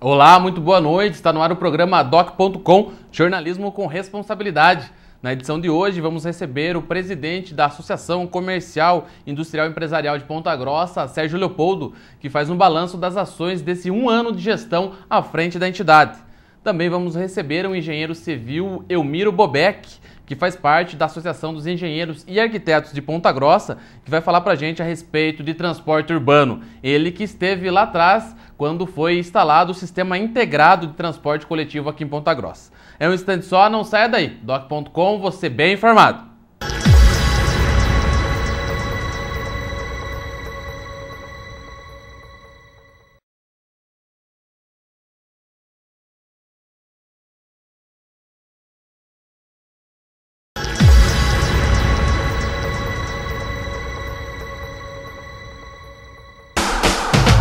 Olá, muito boa noite. Está no ar o programa Doc.com, jornalismo com responsabilidade. Na edição de hoje vamos receber o presidente da Associação Comercial, Industrial e Empresarial de Ponta Grossa, Sérgio Leopoldo, que faz um balanço das ações desse 1 ano de gestão à frente da entidade. Também vamos receber o engenheiro civil Elmiro Bobeck, que faz parte da Associação dos Engenheiros e Arquitetos de Ponta Grossa, que vai falar pra gente a respeito de transporte urbano. Ele que esteve lá atrás quando foi instalado o Sistema Integrado de Transporte Coletivo aqui em Ponta Grossa. É um instante só, não saia daí. Doc.com, você bem informado.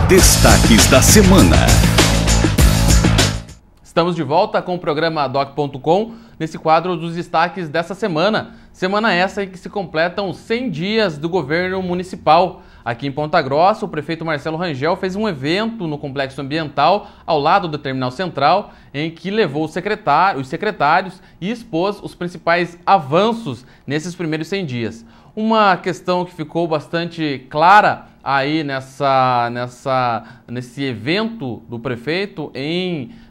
Destaques da semana. Estamos de volta com o programa Doc.com, nesse quadro dos destaques dessa semana. Semana essa em que se completam 100 dias do governo municipal. Aqui em Ponta Grossa, o prefeito Marcelo Rangel fez um evento no Complexo Ambiental, ao lado do Terminal Central, em que levou os secretários e expôs os principais avanços nesses primeiros 100 dias. Uma questão que ficou bastante clara aí nesse evento do prefeito,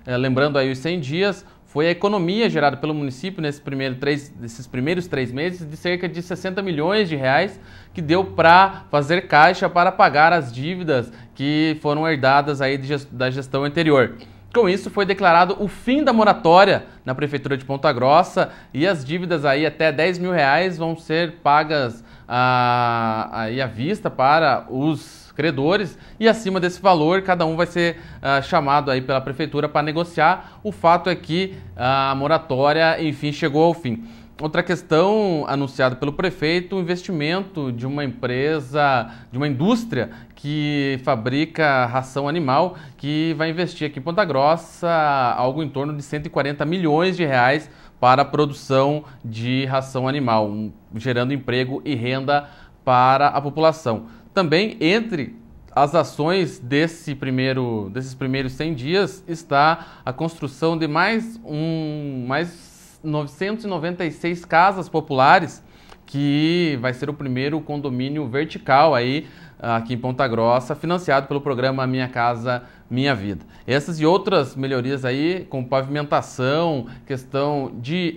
lembrando aí os 100 dias, foi a economia gerada pelo município nesses primeiros 3 meses de cerca de 60 milhões de reais, que deu para fazer caixa para pagar as dívidas que foram herdadas aí da gestão anterior. Com isso, foi declarado o fim da moratória na Prefeitura de Ponta Grossa e as dívidas aí até 10 mil reais vão ser pagas aí à vista para os credores e acima desse valor cada um vai ser chamado aí pela Prefeitura para negociar. O fato é que a moratória, enfim, chegou ao fim. Outra questão anunciada pelo prefeito, o investimento de uma empresa, de uma indústria que fabrica ração animal, que vai investir aqui em Ponta Grossa algo em torno de 140 milhões de reais para a produção de ração animal, gerando emprego e renda para a população. Também entre as ações desses primeiros 100 dias está a construção de mais 996 casas populares, que vai ser o primeiro condomínio vertical aí aqui em Ponta Grossa, financiado pelo programa Minha Casa Minha Vida. Essas e outras melhorias aí, com pavimentação, questão de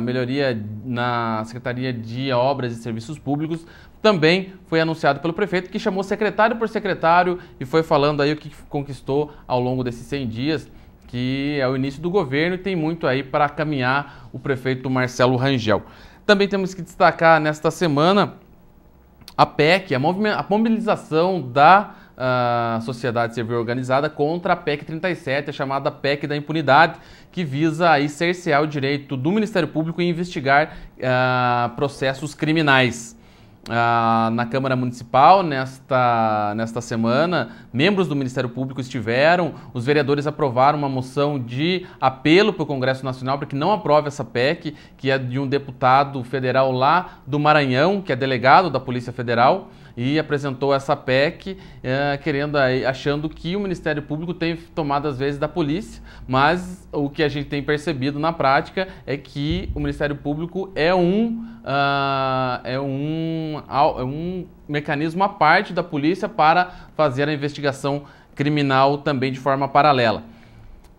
melhoria na Secretaria de Obras e Serviços Públicos, também foi anunciado pelo prefeito, que chamou secretário por secretário e foi falando aí o que conquistou ao longo desses 100 dias, que é o início do governo e tem muito aí para caminhar o prefeito Marcelo Rangel. Também temos que destacar nesta semana a PEC, a mobilização da sociedade civil organizada contra a PEC 37, a chamada PEC da impunidade, que visa aí cercear o direito do Ministério Público em investigar processos criminais. Na Câmara Municipal, nesta semana, membros do Ministério Público estiveram, os vereadores aprovaram uma moção de apelo para o Congresso Nacional para que não aprove essa PEC, que é de um deputado federal lá do Maranhão, que é delegado da Polícia Federal, e apresentou essa PEC achando que o Ministério Público tem tomado às vezes da polícia, mas o que a gente tem percebido na prática é que o Ministério Público é um mecanismo à parte da polícia para fazer a investigação criminal também de forma paralela.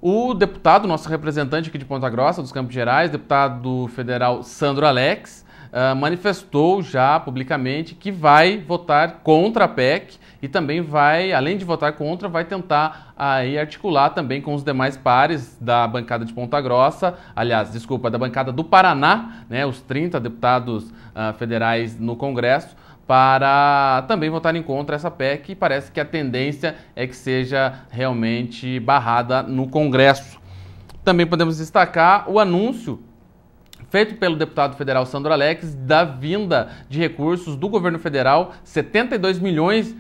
O deputado, nosso representante aqui de Ponta Grossa, dos Campos Gerais, deputado federal Sandro Alex, manifestou já publicamente que vai votar contra a PEC e também vai, além de votar contra, vai tentar aí articular também com os demais pares da bancada de Ponta Grossa, da bancada do Paraná, né, os 30 deputados federais no Congresso, para também votarem contra essa PEC, e parece que a tendência é que seja realmente barrada no Congresso. Também podemos destacar o anúncio feito pelo deputado federal Sandro Alex da vinda de recursos do governo federal, 72 milhões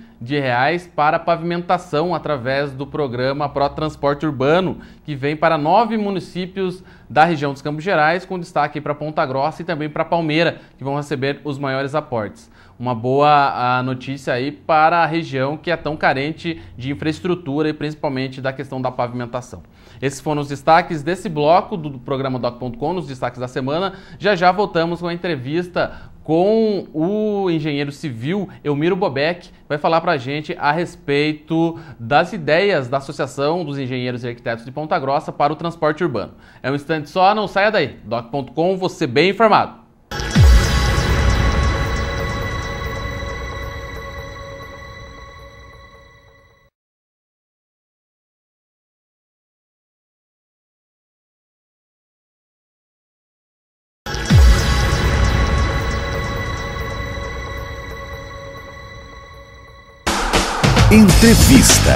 para pavimentação através do programa ProTransporte Urbano, que vem para 9 municípios da região dos Campos Gerais, com destaque para Ponta Grossa e também para Palmeira, que vão receber os maiores aportes. Uma boa notícia aí para a região que é tão carente de infraestrutura e principalmente da questão da pavimentação. Esses foram os destaques desse bloco do programa Doc.com, nos destaques da semana. Já voltamos com a entrevista com o engenheiro civil Elmiro Bobeck, vai falar para a gente a respeito das ideias da Associação dos Engenheiros e Arquitetos de Ponta Grossa para o transporte urbano. É um instante só, não saia daí. Doc.com, você bem informado. Entrevista.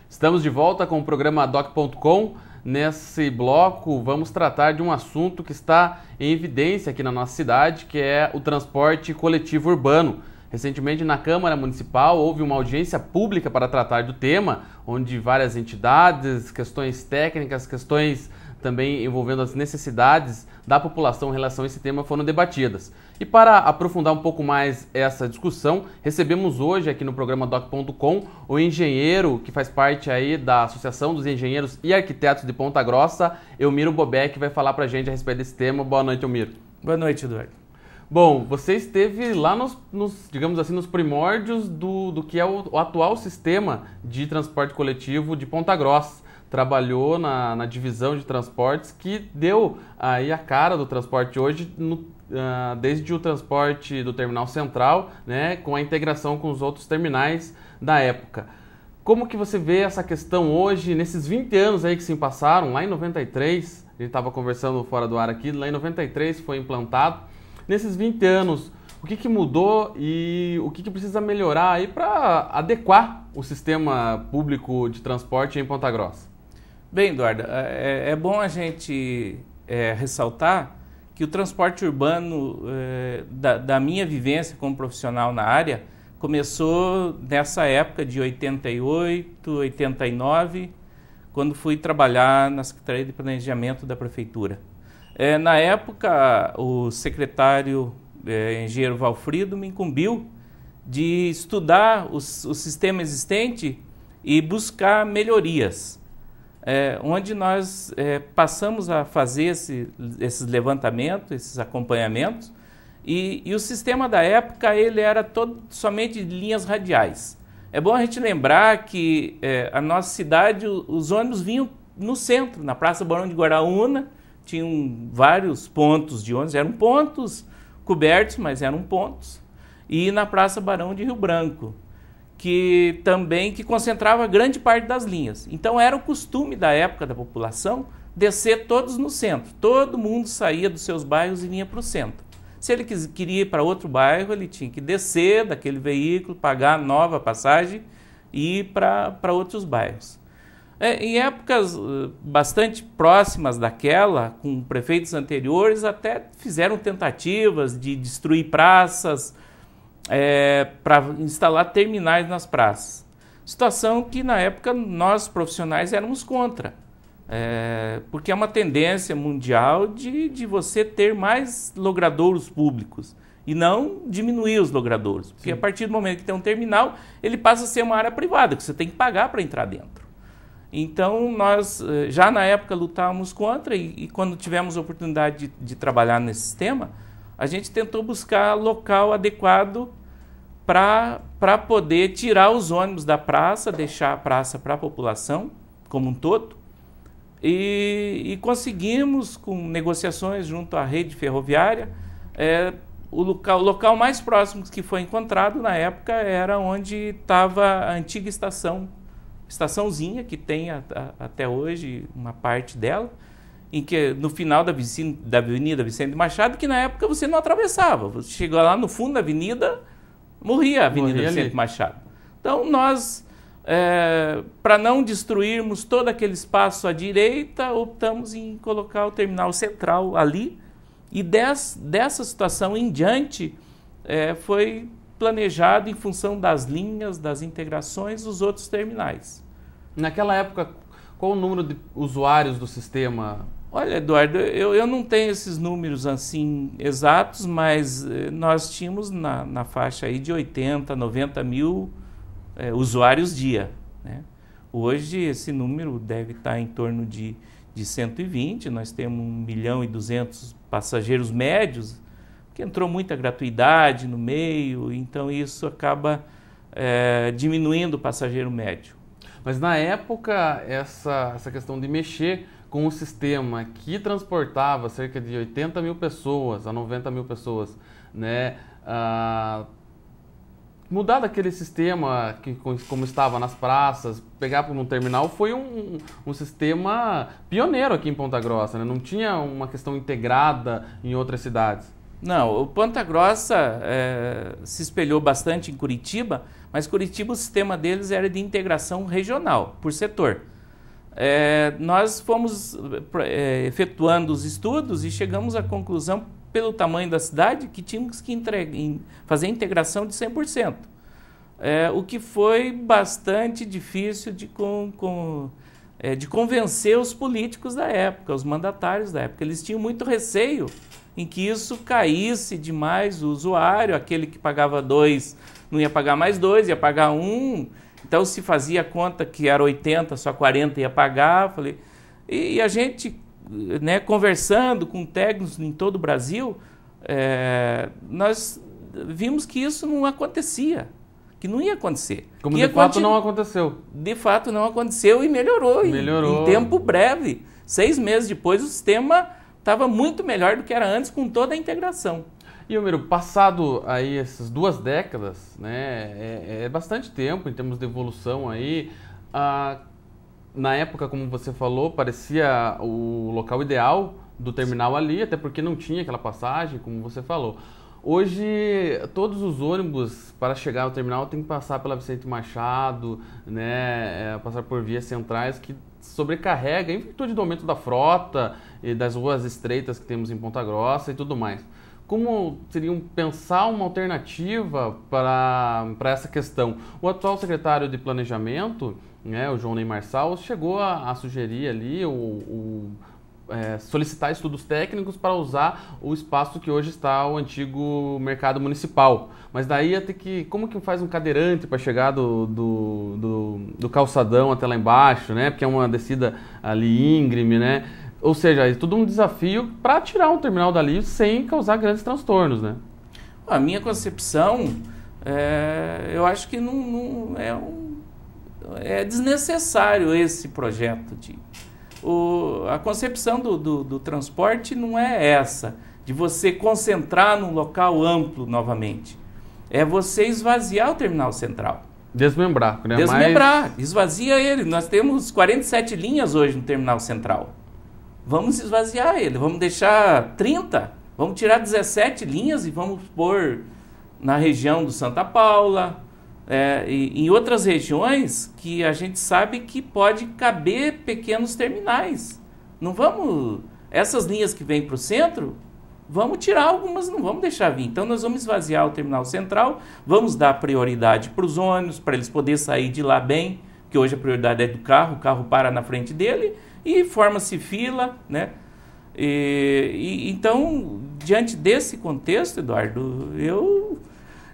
Estamos de volta com o programa Doc.com. Nesse bloco vamos tratar de um assunto que está em evidência aqui na nossa cidade, que é o transporte coletivo urbano. Recentemente na Câmara Municipal houve uma audiência pública para tratar do tema, onde várias entidades, questões técnicas, questões também envolvendo as necessidades da população em relação a esse tema foram debatidas. E para aprofundar um pouco mais essa discussão, recebemos hoje aqui no programa Doc.com o engenheiro que faz parte aí da Associação dos Engenheiros e Arquitetos de Ponta Grossa, Elmiro Bobeck, que vai falar para a gente a respeito desse tema. Boa noite, Elmiro. Boa noite, Eduardo. Bom, você esteve lá digamos assim, nos primórdios do que é o atual sistema de transporte coletivo de Ponta Grossa. Trabalhou na divisão de transportes que deu aí a cara do transporte hoje, desde o transporte do terminal central, né, com a integração com os outros terminais da época. Como que você vê essa questão hoje, nesses 20 anos aí que se passaram, lá em 93, a gente estava conversando fora do ar aqui, lá em 93 foi implantado. Nesses 20 anos, o que mudou e o que precisa melhorar aí para adequar o sistema público de transporte em Ponta Grossa? Bem, Eduardo, é bom a gente ressaltar que o transporte urbano, da minha vivência como profissional na área, começou nessa época de 88, 89, quando fui trabalhar na Secretaria de Planejamento da Prefeitura. Na época, o secretário engenheiro Valfrido me incumbiu de estudar o sistema existente e buscar melhorias. Onde nós passamos a fazer esses levantamentos, esses acompanhamentos, e o sistema da época ele era somente de linhas radiais. É bom a gente lembrar que a nossa cidade, os ônibus vinham no centro, na Praça Barão de Guaraúna, tinham vários pontos de ônibus, eram pontos cobertos, mas eram pontos, e na Praça Barão de Rio Branco, que concentrava grande parte das linhas. Então era o costume da época da população descer todos no centro. Todo mundo saía dos seus bairros e vinha para o centro. Se ele queria ir para outro bairro, ele tinha que descer daquele veículo, pagar a nova passagem e ir para outros bairros. Em épocas bastante próximas daquela, com prefeitos anteriores, até fizeram tentativas de destruir praças, para instalar terminais nas praças. Situação que na época nós profissionais éramos contra, porque é uma tendência mundial de você ter mais logradouros públicos e não diminuir os logradouros. Porque a partir do momento que tem um terminal, ele passa a ser uma área privada, que você tem que pagar para entrar dentro. Então nós já na época lutávamos contra e quando tivemos a oportunidade de trabalhar nesse sistema, a gente tentou buscar local adequado para poder tirar os ônibus da praça, deixar a praça para a população como um todo. E conseguimos, com negociações junto à rede ferroviária, o local mais próximo que foi encontrado na época era onde estava a antiga estaçãozinha, que tem até hoje uma parte dela, em que no final da Avenida Vicente Machado, que na época você não atravessava. Você chegou lá no fundo da avenida, morria a Avenida Vicente Machado. Então nós, para não destruirmos todo aquele espaço à direita, optamos em colocar o terminal central ali. E dessa situação em diante, foi planejado em função das linhas, das integrações dos outros terminais. Naquela época, qual o número de usuários do sistema? Olha, Eduardo, eu não tenho esses números assim exatos, mas nós tínhamos na faixa aí de 80, 90 mil usuários dia, né? Hoje esse número deve estar em torno de 120, nós temos 1.200.000 passageiros médios, que entrou muita gratuidade no meio, então isso acaba diminuindo o passageiro médio. Mas na época, essa questão de mexer com o sistema que transportava cerca de 80 mil pessoas a 90 mil pessoas, né? Mudar daquele sistema que como estava nas praças, pegar para um terminal, foi um sistema pioneiro aqui em Ponta Grossa, né? Não tinha uma questão integrada em outras cidades. Não, o Ponta Grossa se espelhou bastante em Curitiba, mas Curitiba o sistema deles era de integração regional, por setor. Nós fomos efetuando os estudos e chegamos à conclusão, pelo tamanho da cidade, que tínhamos que fazer a integração de 100%. O que foi bastante difícil de convencer os políticos da época, os mandatários da época. Eles tinham muito receio em que isso caísse demais o usuário, aquele que pagava 2 não ia pagar mais 2, ia pagar 1. Então se fazia a conta que era 80, só 40 ia pagar. Falei, e a gente, né, conversando com técnicos em todo o Brasil, nós vimos que isso não acontecia, que não ia acontecer. Como de fato não aconteceu. De fato não aconteceu e melhorou. Em tempo breve. 6 meses depois o sistema estava muito melhor do que era antes, com toda a integração. E, Homero, passado aí essas 2 décadas, né, é bastante tempo em termos de evolução aí. Na época, como você falou, parecia o local ideal do terminal ali, até porque não tinha aquela passagem, como você falou. Hoje, todos os ônibus, para chegar ao terminal, tem que passar pela Vicente Machado, né, passar por vias centrais, que sobrecarrega, em virtude do aumento da frota e das ruas estreitas que temos em Ponta Grossa e tudo mais. Como seriam pensar uma alternativa para essa questão? O atual secretário de Planejamento, né, o João Ney Marçal, chegou a sugerir ali, solicitar estudos técnicos para usar o espaço que hoje está o antigo mercado municipal. Mas daí ia ter que... Como que faz um cadeirante para chegar do calçadão até lá embaixo, né? Porque é uma descida ali íngreme, né? Ou seja, é tudo um desafio para tirar um terminal dali sem causar grandes transtornos, né? A minha concepção, eu acho que é desnecessário esse projeto. A concepção do transporte não é essa, de você concentrar num local amplo novamente. É você esvaziar o terminal central. Desmembrar, né? Esvazia ele. Nós temos 47 linhas hoje no terminal central. Vamos esvaziar ele, vamos deixar 30, vamos tirar 17 linhas e vamos pôr na região do Santa Paula, e em outras regiões que a gente sabe que pode caber pequenos terminais. Não vamos... Essas linhas que vêm para o centro, vamos tirar algumas, não vamos deixar vir. Então nós vamos esvaziar o terminal central, vamos dar prioridade para os ônibus, para eles poderem sair de lá bem, que hoje a prioridade é do carro, o carro para na frente dele e forma-se fila, né? Então, diante desse contexto, Eduardo,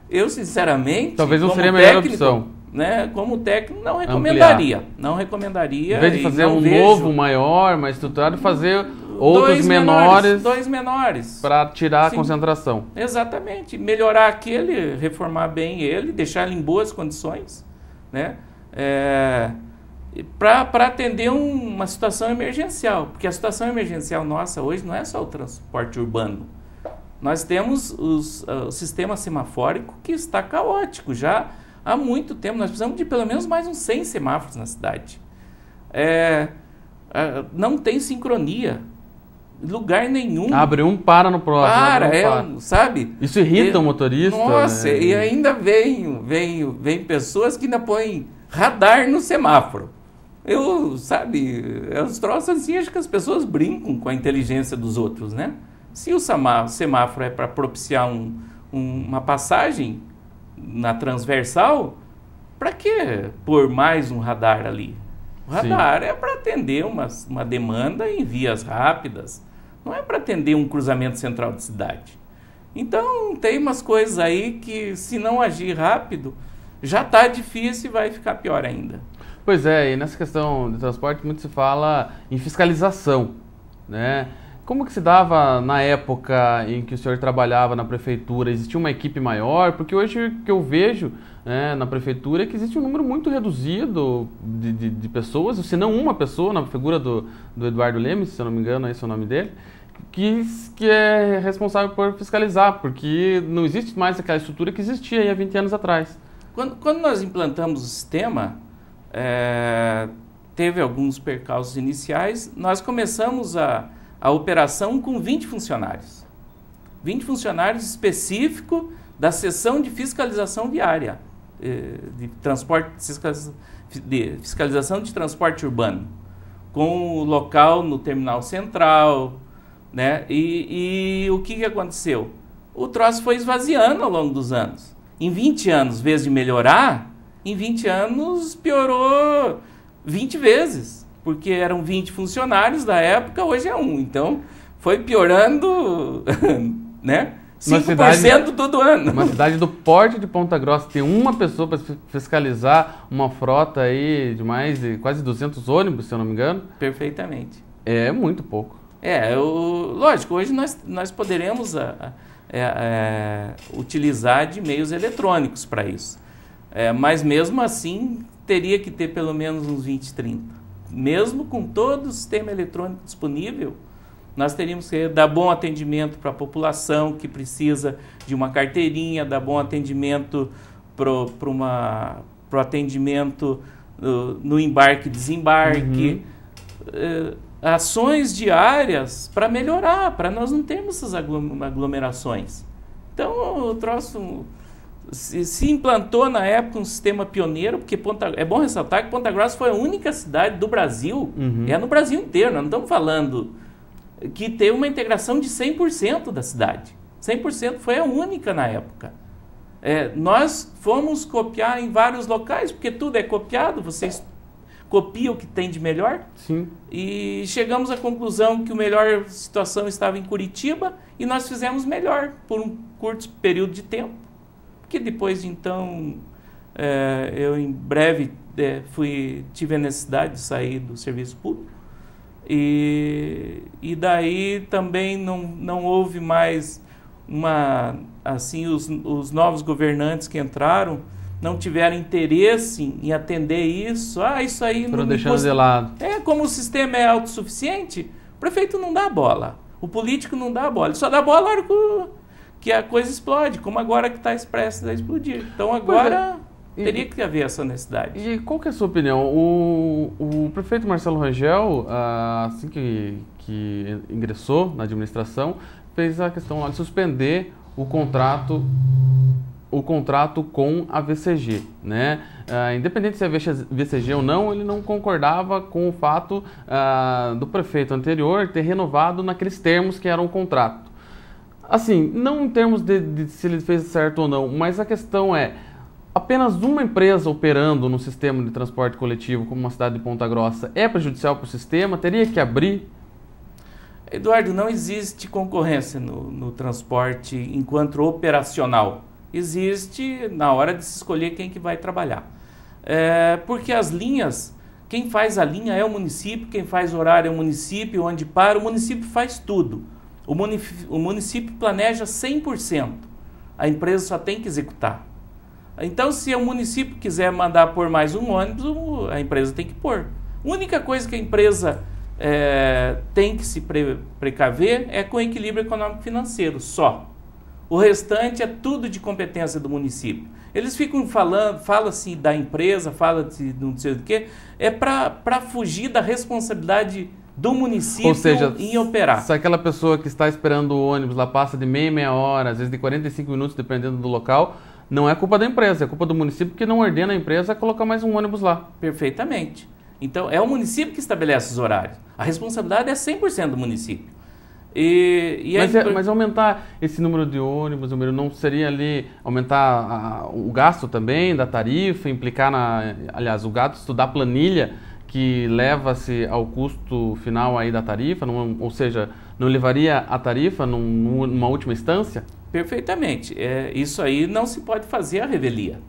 eu sinceramente... Talvez não seria a melhor opção. Né, como técnico, não recomendaria. Ampliar. Não recomendaria. Em vez de fazer um novo, maior, mais estruturado, fazer outros menores... Dois menores. Para tirar a concentração. Exatamente. Melhorar aquele, reformar bem ele, deixar ele em boas condições, né? Para atender uma situação emergencial. Porque a situação emergencial nossa hoje não é só o transporte urbano. Nós temos o sistema semafórico que está caótico já há muito tempo. Nós precisamos de pelo menos mais uns 100 semáforos na cidade. Não tem sincronia. Lugar nenhum. Abre um, para no próximo. Sabe? Isso irrita o motorista. Nossa, né? E ainda vem pessoas que ainda põem radar no semáforo. Os troços assim, acho que as pessoas brincam com a inteligência dos outros, né? Se o semáforo é para propiciar uma passagem, na transversal, para que pôr mais um radar ali? O radar é para atender uma demanda em vias rápidas, não é para atender um cruzamento central de cidade. Então, tem umas coisas aí que, se não agir rápido, já está difícil e vai ficar pior ainda. Pois é, e nessa questão de transporte muito se fala em fiscalização, né? Como que se dava na época em que o senhor trabalhava na prefeitura? Existia uma equipe maior? Porque hoje o que eu vejo, né, na prefeitura é que existe um número muito reduzido de pessoas, se não uma pessoa, na figura do Eduardo Lemes, se eu não me engano, esse é o nome dele, que é responsável por fiscalizar, porque não existe mais aquela estrutura que existia aí há 20 anos atrás. Quando nós implantamos o sistema, teve alguns percalços iniciais, nós começamos a operação com 20 funcionários. 20 funcionários específicos da seção de fiscalização viária, de fiscalização de transporte urbano, com o local no terminal central, né? E o que aconteceu? O troço foi esvaziando ao longo dos anos. Em 20 anos, em vez de melhorar, em 20 anos piorou 20 vezes. Porque eram 20 funcionários da época, hoje é 1. Então, foi piorando, né? 5% todo ano. Uma cidade do porte de Ponta Grossa tem uma pessoa para fiscalizar uma frota aí de mais de quase 200 ônibus, se eu não me engano. Perfeitamente. É muito pouco. Lógico, hoje nós poderemos utilizar de meios eletrônicos para isso. Mas mesmo assim, teria que ter pelo menos uns 20, 30. Mesmo com todo o sistema eletrônico disponível, nós teríamos que dar bom atendimento para a população que precisa de uma carteirinha, dar bom atendimento para o atendimento no embarque e desembarque, ações diárias para melhorar, para nós não termos essas aglomerações. Então, o troço se implantou na época um sistema pioneiro, porque é bom ressaltar que Ponta Grossa foi a única cidade do Brasil, no Brasil inteiro, nós não estamos falando, que teve uma integração de 100% da cidade. 100% foi a única na época. Nós fomos copiar em vários locais, porque tudo é copiado, vocês copiam o que tem de melhor. Sim. E chegamos à conclusão que a melhor situação estava em Curitiba e nós fizemos melhor por um curto período de tempo. Que depois de então, eu em breve tive a necessidade de sair do serviço público e daí também não houve mais os novos governantes que entraram não tiveram interesse em atender isso. Isso aí não deixando de lado. Como o sistema é autossuficiente, o prefeito não dá bola, o político não dá bola, ele só dá bola na hora que a coisa explode, como agora que está expressa a explodir. Então agora teria que haver essa necessidade. E qual que é a sua opinião? O prefeito Marcelo Rangel, assim que ingressou na administração, fez a questão de suspender o contrato com a VCG, né? Independente se é VCG ou não, ele não concordava com o fato do prefeito anterior ter renovado naqueles termos que eram um contrato. Assim, não em termos de se ele fez certo ou não, mas a questão é, apenas uma empresa operando no sistema de transporte coletivo, como uma cidade de Ponta Grossa, é prejudicial para o sistema? Teria que abrir? Eduardo, não existe concorrência no transporte enquanto operacional. Existe na hora de se escolher quem que vai trabalhar. Porque as linhas, quem faz a linha é o município, quem faz horário é o município, onde para, o município faz tudo. O município planeja 100%, a empresa só tem que executar. Então, se o município quiser mandar pôr mais um ônibus, a empresa tem que pôr. A única coisa que a empresa tem que se precaver é com equilíbrio econômico-financeiro, só. O restante é tudo de competência do município. Eles ficam fala-se da empresa, fala-se não sei o quê, para fugir da responsabilidade do município. Ou seja, em operar. Se aquela pessoa que está esperando o ônibus lá passa de meia hora, às vezes de 45 minutos, dependendo do local, não é culpa da empresa, é culpa do município que não ordena a empresa a colocar mais um ônibus lá. Perfeitamente. Então, é o município que estabelece os horários. A responsabilidade é 100% do município. Mas aumentar esse número de ônibus, não seria ali aumentar o gasto também da tarifa, implicar aliás, o gasto da planilha que leva-se ao custo final aí da tarifa, ou seja, não levaria a tarifa numa última instância? Perfeitamente. Isso aí não se pode fazer a revelia.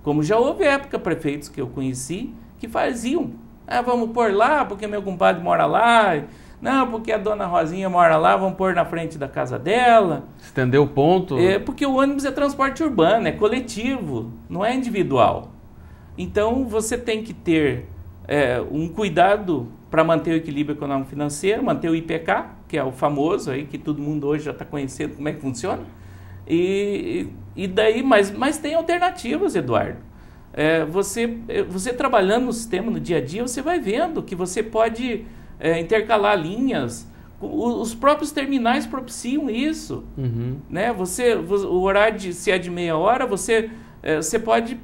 Como já houve época prefeitos que eu conheci que faziam. Vamos pôr lá porque meu compadre mora lá. Não, porque a dona Rosinha mora lá, vamos pôr na frente da casa dela. Estender o ponto? Porque o ônibus é transporte urbano, é coletivo, não é individual. Então você tem que ter um cuidado para manter o equilíbrio econômico-financeiro, manter o IPK, que é o famoso aí, que todo mundo hoje já está conhecendo como é que funciona. Mas tem alternativas, Eduardo. Você trabalhando no sistema no dia a dia, você vai vendo que você pode intercalar linhas. Os próprios terminais propiciam isso. Né? O horário, se é de meia hora, você pode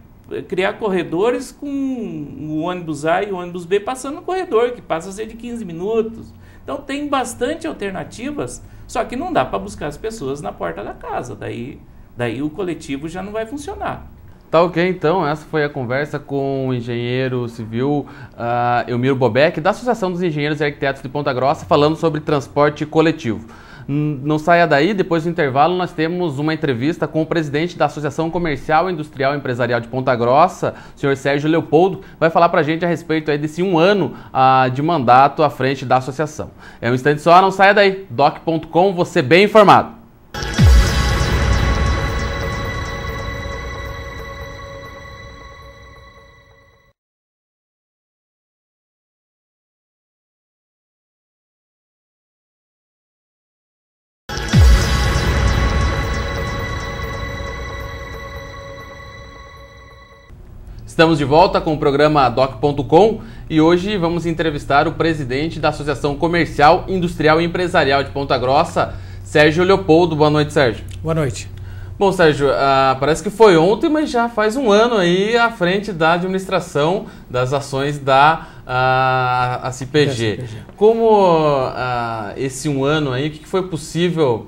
criar corredores com o ônibus A e o ônibus B passando no corredor, que passa a ser de 15 minutos. Então tem bastante alternativas, só que não dá para buscar as pessoas na porta da casa. Daí o coletivo já não vai funcionar. Tá ok, então, essa foi a conversa com o engenheiro civil Elmiro Bobeck, da Associação dos Engenheiros e Arquitetos de Ponta Grossa, falando sobre transporte coletivo. Não saia daí, depois do intervalo nós temos uma entrevista com o presidente da Associação Comercial, Industrial e Empresarial de Ponta Grossa, o senhor Sérgio Leopoldo, vai falar pra gente a respeito aí desse 1 ano de mandato à frente da associação. É um instante só, não saia daí, doc.com, você bem informado. Estamos de volta com o programa doc.com e hoje vamos entrevistar o presidente da Associação Comercial, Industrial e Empresarial de Ponta Grossa, Sérgio Leopoldo. Boa noite, Sérgio. Boa noite. Bom, Sérgio, parece que foi ontem, mas já faz 1 ano aí à frente da administração das ações da CPG. Como esse 1 ano aí, o que foi possível?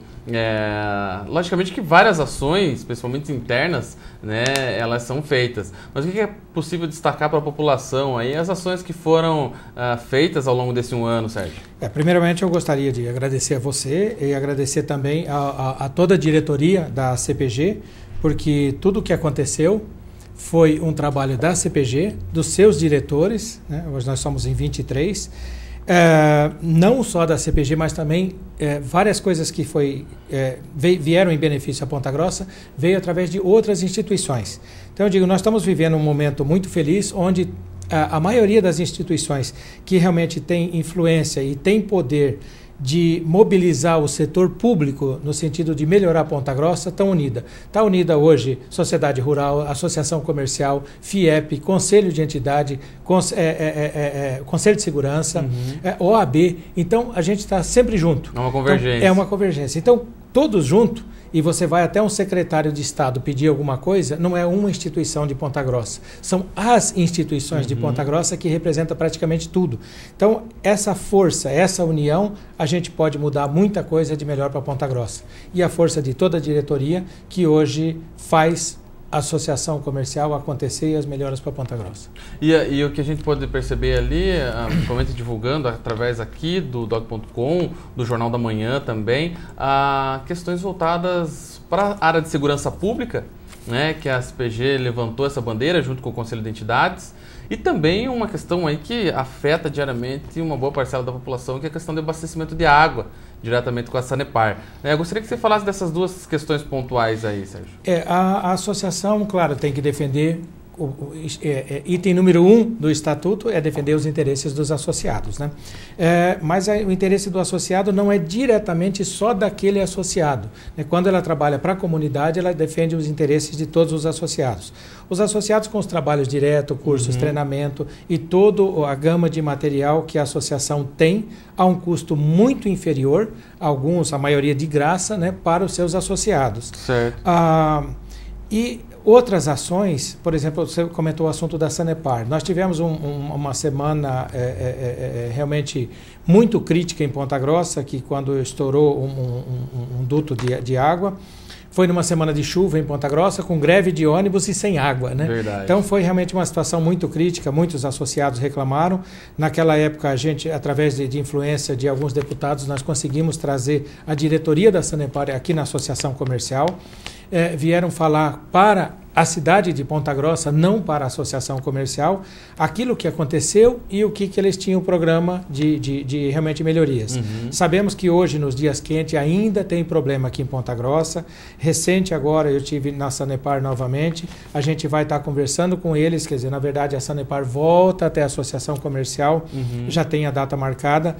Logicamente que várias ações, principalmente internas, né, elas são feitas. Mas o que é possível destacar para a população aí, as ações que foram feitas ao longo desse 1 ano, Sérgio? Primeiramente eu gostaria de agradecer a você e agradecer também a toda a diretoria da CPG, porque tudo o que aconteceu foi um trabalho da CPG, dos seus diretores, né? Hoje nós somos em 23, não só da CPG, mas também várias coisas que vieram em benefício a Ponta Grossa, veio através de outras instituições. Então eu digo, nós estamos vivendo um momento muito feliz, onde a maioria das instituições que realmente tem influência e tem poder de mobilizar o setor público no sentido de melhorar Ponta Grossa, estão unidas. Está unida hoje Sociedade Rural, Associação Comercial, FIEP, Conselho de Entidade, Conselho de Segurança, OAB. Então, a gente está sempre junto. É uma convergência. Então, é uma convergência. Então, todos juntos, e você vai até um secretário de Estado pedir alguma coisa, não é uma instituição de Ponta Grossa. São as instituições de Ponta Grossa que representam praticamente tudo. Então, essa força, essa união, a gente pode mudar muita coisa de melhor para Ponta Grossa. E a força de toda a diretoria que hoje faz a associação comercial acontecer e as melhoras para Ponta Grossa. E o que a gente pode perceber ali, principalmente divulgando através aqui do doc.com, do Jornal da Manhã também, questões voltadas para a área de segurança pública, né, que a CPG levantou essa bandeira junto com o Conselho de Entidades, e também uma questão aí que afeta diariamente uma boa parcela da população, que é a questão do abastecimento de água, diretamente com a Sanepar. Eu gostaria que você falasse dessas duas questões pontuais aí, Sérgio. A associação, claro, tem que defender, item número 1 do Estatuto é defender os interesses dos associados, né? Mas o interesse do associado não é diretamente só daquele associado, né? Quando ela trabalha para a comunidade, ela defende os interesses de todos os associados. Os associados com os trabalhos direto, cursos, treinamento e toda a gama de material que a associação tem a um custo muito inferior, a maioria de graça, né, para os seus associados. Certo. E Outras ações, por exemplo, você comentou o assunto da Sanepar. Nós tivemos uma semana realmente muito crítica em Ponta Grossa, que quando estourou um duto de água, foi numa semana de chuva em Ponta Grossa, com greve de ônibus e sem água, né? Verdade. Então foi realmente uma situação muito crítica, muitos associados reclamaram. Naquela época, a gente, através de influência de alguns deputados, nós conseguimos trazer a diretoria da Sanepar aqui na Associação Comercial. Vieram falar para a cidade de Ponta Grossa, não para a Associação Comercial, aquilo que aconteceu e o que eles tinham o programa de realmente melhorias. Uhum. Sabemos que hoje, nos dias quentes, ainda tem problema aqui em Ponta Grossa. Recente agora, eu estive na Sanepar novamente, a gente vai estar conversando com eles, quer dizer, na verdade a Sanepar volta até a Associação Comercial, já tem a data marcada,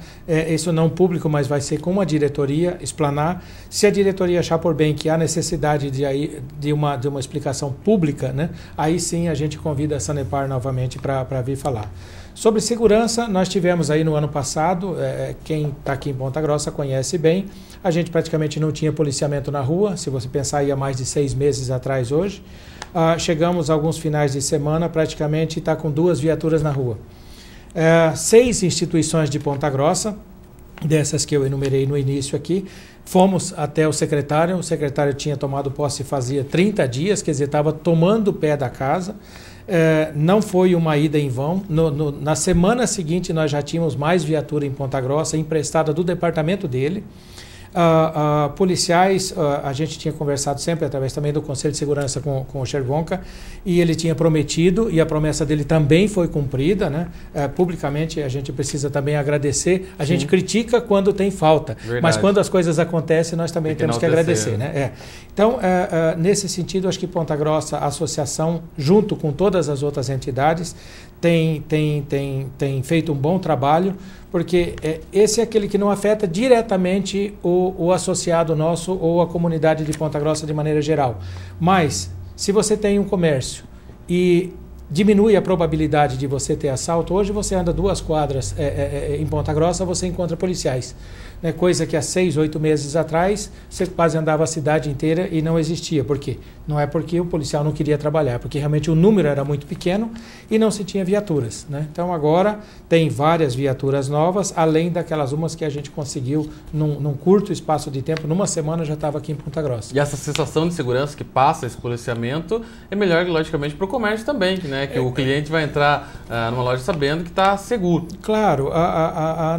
isso não público, mas vai ser com a diretoria, explanar. Se a diretoria achar por bem que há necessidade de uma explicação pública, né? Aí sim a gente convida a Sanepar novamente para vir falar. Sobre segurança, nós tivemos aí no ano passado, quem está aqui em Ponta Grossa conhece bem, a gente praticamente não tinha policiamento na rua, se você pensar aí há mais de 6 meses atrás hoje. Chegamos a alguns finais de semana, praticamente está com 2 viaturas na rua. 6 instituições de Ponta Grossa, dessas que eu enumerei no início aqui, fomos até o secretário tinha tomado posse fazia 30 dias, quer dizer, estava tomando pé da casa, não foi uma ida em vão. Na semana seguinte nós já tínhamos mais viatura em Ponta Grossa, emprestada do departamento dele. Policiais, a gente tinha conversado sempre através também do Conselho de Segurança com o Chervonka, e ele tinha prometido, e a promessa dele também foi cumprida, né? Publicamente a gente precisa também agradecer. A gente critica quando tem falta, mas quando as coisas acontecem nós também temos que agradecer, né? Então, nesse sentido, acho que Ponta Grossa, a associação, junto com todas as outras entidades, tem feito um bom trabalho, porque esse é aquele que não afeta diretamente o associado nosso ou a comunidade de Ponta Grossa de maneira geral. Mas, se você tem um comércio e diminui a probabilidade de você ter assalto, hoje você anda 2 quadras em Ponta Grossa, você encontra policiais. Né? Coisa que há 6, 8 meses atrás, você quase andava a cidade inteira e não existia. Por quê? Não é porque o policial não queria trabalhar, porque realmente o número era muito pequeno e não se tinha viaturas. Né? Então agora tem várias viaturas novas, além daquelas umas que a gente conseguiu num curto espaço de tempo, numa semana já estava aqui em Ponta Grossa. E essa sensação de segurança que passa esse policiamento é melhor, logicamente, para o comércio também, né? Que o cliente vai entrar numa loja sabendo que está seguro. Claro,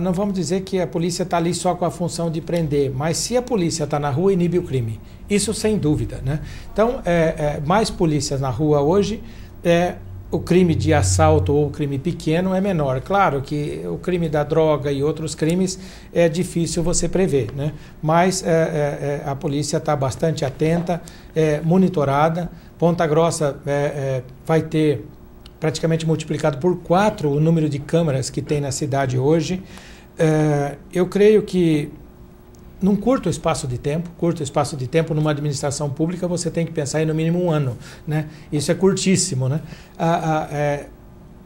não vamos dizer que a polícia está ali só com a função de prender, mas se a polícia está na rua, inibe o crime. Isso sem dúvida, né? Então, mais polícias na rua hoje, o crime de assalto ou o crime pequeno é menor. Claro que o crime da droga e outros crimes é difícil você prever, né? Mas a polícia está bastante atenta, monitorada. Ponta Grossa vai ter praticamente multiplicado por 4 o número de câmeras que tem na cidade hoje. Eu creio que num curto espaço de tempo, numa administração pública, você tem que pensar em no mínimo 1 ano, né? Isso é curtíssimo, né?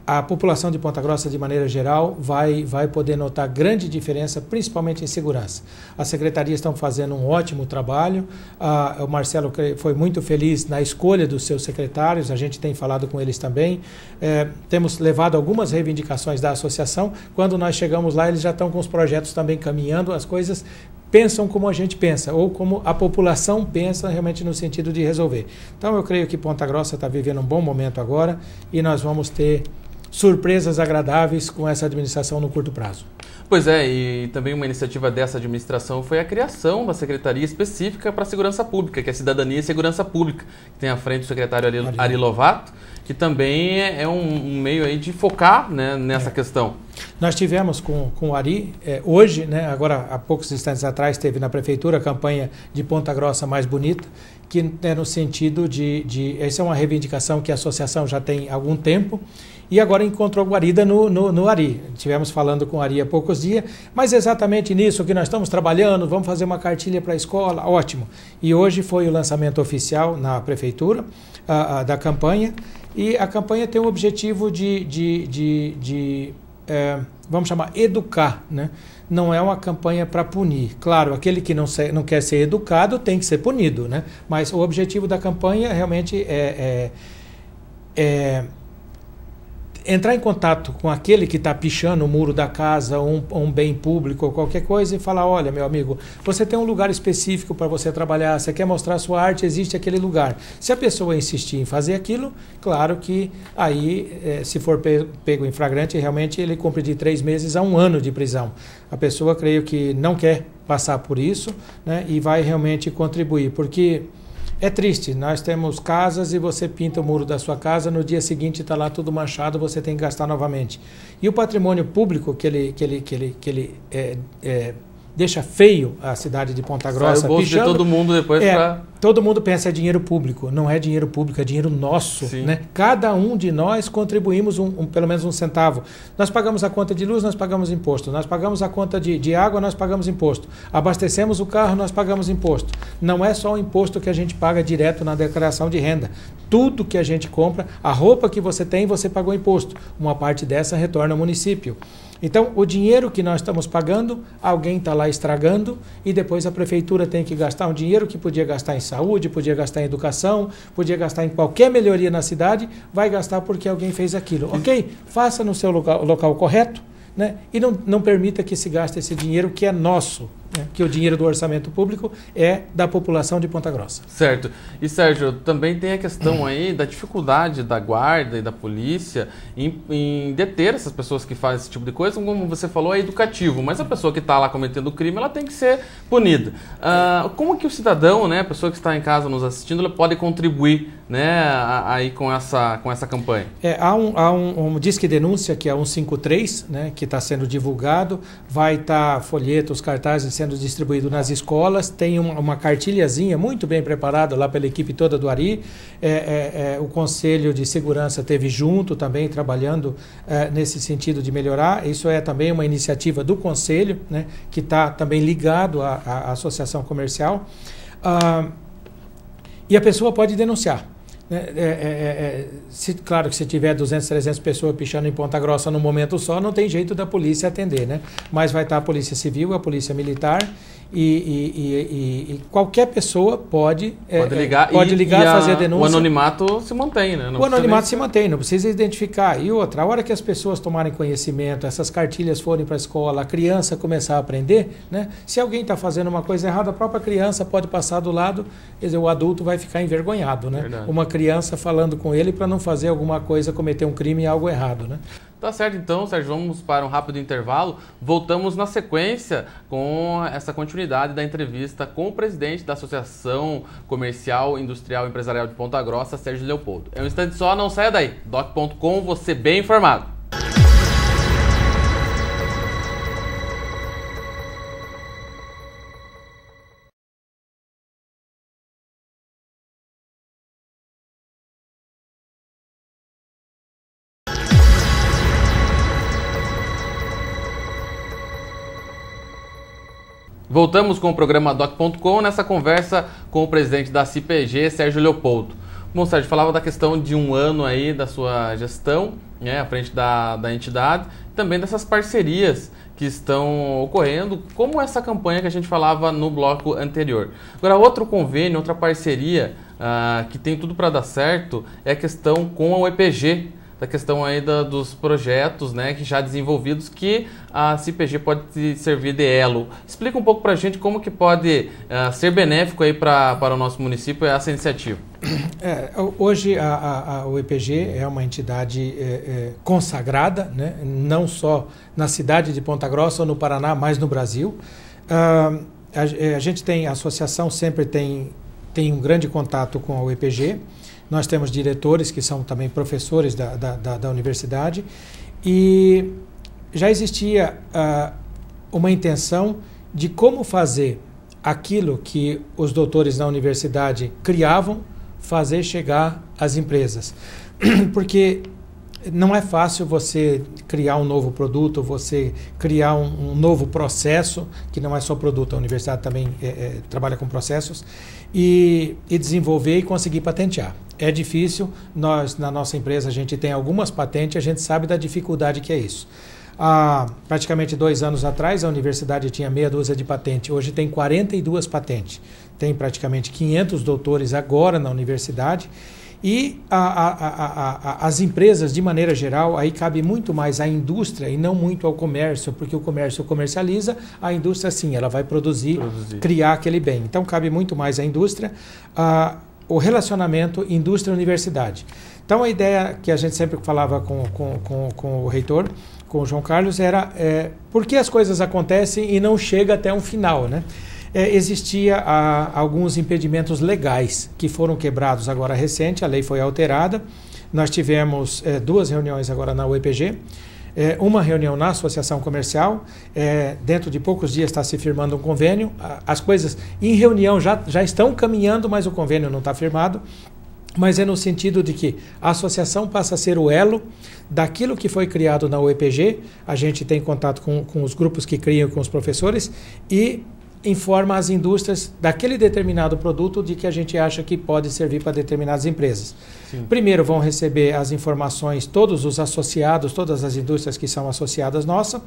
A população de Ponta Grossa, de maneira geral, vai poder notar grande diferença, principalmente em segurança. As secretarias estão fazendo um ótimo trabalho, o Marcelo foi muito feliz na escolha dos seus secretários, a gente tem falado com eles também. Temos levado algumas reivindicações da associação, quando nós chegamos lá, eles já estão com os projetos também caminhando, as coisas pensam como a gente pensa, ou como a população pensa realmente no sentido de resolver. Então eu creio que Ponta Grossa está vivendo um bom momento agora e nós vamos ter surpresas agradáveis com essa administração no curto prazo. Pois é, e também uma iniciativa dessa administração foi a criação da Secretaria Específica para a Segurança Pública, que é Cidadania e Segurança Pública, que tem à frente o secretário Ari Lovato, que também é um meio aí de focar, né, nessa questão. Nós tivemos com o Ari, hoje, né, agora há poucos instantes atrás, teve na Prefeitura a campanha de Ponta Grossa Mais Bonita, que é no sentido essa é uma reivindicação que a associação já tem há algum tempo, e agora encontrou guarida no Ari. Estivemos falando com o Ari há poucos dias, mas exatamente nisso que nós estamos trabalhando, vamos fazer uma cartilha para a escola, ótimo. E hoje foi o lançamento oficial na Prefeitura da campanha, e a campanha tem o objetivo de vamos chamar, educar, né? Não é uma campanha para punir. Claro, aquele que não quer ser educado tem que ser punido, né? Mas o objetivo da campanha realmente é entrar em contato com aquele que está pichando o muro da casa, um bem público ou qualquer coisa, e falar: olha, meu amigo, você tem um lugar específico para você trabalhar, você quer mostrar sua arte, existe aquele lugar. Se a pessoa insistir em fazer aquilo, claro que aí, se for pego em flagrante, realmente ele cumpre de 3 meses a 1 ano de prisão. A pessoa, creio que não quer passar por isso, né, e vai realmente contribuir, porque é triste, nós temos casas e você pinta o muro da sua casa, no dia seguinte está lá tudo manchado, você tem que gastar novamente. E o patrimônio público que ele deixa feio a cidade de Ponta Grossa. Sai o bolso de todo mundo depois para... Todo mundo pensa é dinheiro público. Não é dinheiro público, é dinheiro nosso. Né? Cada um de nós contribuímos pelo menos 1 centavo. Nós pagamos a conta de luz, nós pagamos imposto. Nós pagamos a conta de água, nós pagamos imposto. Abastecemos o carro, nós pagamos imposto. Não é só o imposto que a gente paga direto na declaração de renda. Tudo que a gente compra, a roupa que você tem, você pagou imposto. Uma parte dessa retorna ao município. Então, o dinheiro que nós estamos pagando, alguém está lá estragando, e depois a prefeitura tem que gastar um dinheiro que podia gastar em saúde, podia gastar em educação, podia gastar em qualquer melhoria na cidade, vai gastar porque alguém fez aquilo. Ok? Faça no seu local correto, né? E não permita que se gaste esse dinheiro que é nosso, né? Que o dinheiro do orçamento público é da população de Ponta Grossa. Certo. E, Sérgio, também tem a questão aí da dificuldade da guarda e da polícia em deter essas pessoas que fazem esse tipo de coisa. Como você falou, é educativo, mas a pessoa que está lá cometendo o crime, ela tem que ser punida. Como que o cidadão, né, a pessoa que está em casa nos assistindo, ela pode contribuir, né, aí com essa campanha? Há um Disque Denúncia, que é 153, né, que está sendo divulgado, vai estar folhetos, cartazes sendo distribuídos nas escolas, tem uma cartilhazinha muito bem preparada lá pela equipe toda do Ari, o Conselho de Segurança teve junto também trabalhando nesse sentido de melhorar. Isso é também uma iniciativa do Conselho, né, que está também ligado à Associação Comercial, e a pessoa pode denunciar. Claro que se tiver 200, 300 pessoas pichando em Ponta Grossa num momento só, não tem jeito da polícia atender, né? Mas vai estar a Polícia Civil, a Polícia Militar e qualquer pessoa pode ligar e fazer a denúncia. O anonimato se mantém, né? O anonimato se mantém, não precisa identificar. E outra, a hora que as pessoas tomarem conhecimento, essas cartilhas forem para a escola, a criança começar a aprender, né? Se alguém está fazendo uma coisa errada, a própria criança pode passar do lado, quer dizer, o adulto vai ficar envergonhado, né? Verdade. Uma criança falando com ele para não fazer alguma coisa, cometer um crime, algo errado, né? Tá certo, então, Sérgio, vamos para um rápido intervalo. Voltamos na sequência com essa continuidade da entrevista com o presidente da Associação Comercial, Industrial e Empresarial de Ponta Grossa, Sérgio Leopoldo. É um instante só, não saia daí. Doc.com, você bem informado. Voltamos com o programa Doc.com nessa conversa com o presidente da CPG, Sérgio Leopoldo. Bom, Sérgio, falava da questão de 1 ano aí da sua gestão, né, à frente da entidade, também dessas parcerias que estão ocorrendo, como essa campanha que a gente falava no bloco anterior. Agora, outro convênio, outra parceria que tem tudo para dar certo é a questão com a UEPG, da questão aí dos projetos, né, que já desenvolvidos, que a CPG pode servir de elo. Explica um pouco para a gente como que pode ser benéfico aí para o nosso município essa iniciativa. Hoje a UEPG é uma entidade consagrada, né, não só na cidade de Ponta Grossa ou no Paraná, mas no Brasil. A gente tem, a associação sempre tem um grande contato com a UEPG. Nós temos diretores que são também professores da universidade, e já existia uma intenção de como fazer aquilo que os doutores da universidade criavam, fazer chegar às empresas. Porque não é fácil você criar um novo produto, você criar um novo processo, que não é só produto, a universidade também trabalha com processos, e desenvolver e conseguir patentear. É difícil, nós na nossa empresa a gente tem algumas patentes, a gente sabe da dificuldade que é isso. Há praticamente 2 anos atrás, a universidade tinha meia dúzia de patentes, hoje tem 42 patentes. Tem praticamente 500 doutores agora na universidade. E as empresas, de maneira geral, aí cabe muito mais à indústria e não muito ao comércio, porque o comércio comercializa, a indústria sim, ela vai produzir. Criar aquele bem. Então cabe muito mais à indústria, o relacionamento indústria-universidade. Então a ideia que a gente sempre falava com o reitor, com o João Carlos, era por que as coisas acontecem e não chega até um final, né? Existia alguns impedimentos legais que foram quebrados agora recente, a lei foi alterada. Nós tivemos 2 reuniões agora na UEPG, uma reunião na Associação Comercial, dentro de poucos dias está se firmando um convênio. As coisas em reunião já estão caminhando, mas o convênio não está firmado. Mas é no sentido de que a associação passa a ser o elo daquilo que foi criado na UEPG. A gente tem contato com os grupos que criam, com os professores, e informa as indústrias daquele determinado produto de que a gente acha que pode servir para determinadas empresas. Sim. Primeiro vão receber as informações todos os associados, todas as indústrias que são associadas nossa.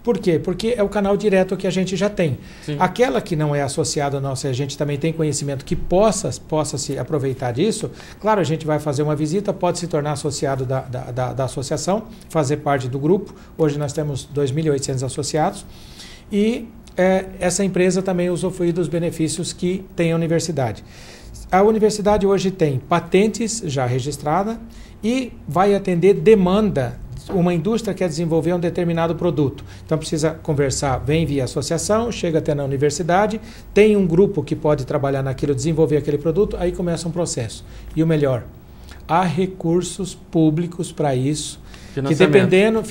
Por quê? Porque é o canal direto que a gente já tem. Sim. Aquela que não é associada nossa, a gente também tem conhecimento que possa se aproveitar disso. Claro, a gente vai fazer uma visita, pode se tornar associado da associação, fazer parte do grupo. Hoje nós temos 2.800 associados e essa empresa também usufrui dos benefícios que tem a universidade. A universidade hoje tem patentes já registradas e vai atender demanda. Uma indústria quer desenvolver um determinado produto. Então precisa conversar, vem via associação, chega até na universidade, tem um grupo que pode trabalhar naquilo, desenvolver aquele produto, aí começa um processo. E o melhor, há recursos públicos para isso. Que dependendo,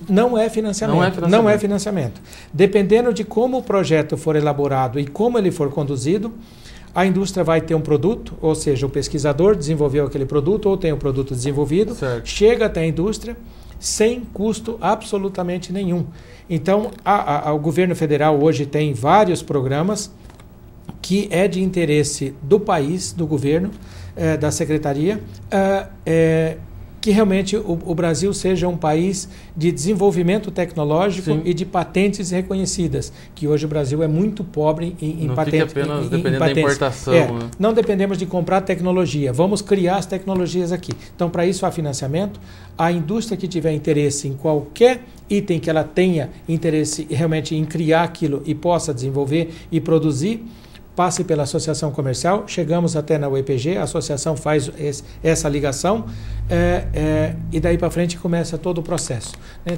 não é financiamento. Dependendo de como o projeto for elaborado e como ele for conduzido, a indústria vai ter um produto, ou seja, o pesquisador desenvolveu aquele produto ou tem o produto desenvolvido, certo. Chega até a indústria sem custo absolutamente nenhum. Então, o governo federal hoje tem vários programas que é de interesse do país, do governo, da secretaria, que realmente o Brasil seja um país de desenvolvimento tecnológico. Sim. E de patentes reconhecidas, que hoje o Brasil é muito pobre em patentes. Não fica apenas dependendo da importação. Né? Não dependemos de comprar tecnologia, vamos criar as tecnologias aqui. Então, para isso há financiamento. A indústria que tiver interesse em qualquer item que ela tenha interesse realmente em criar aquilo e possa desenvolver e produzir, passe pela associação comercial, chegamos até na UEPG, a associação faz essa ligação e daí para frente começa todo o processo.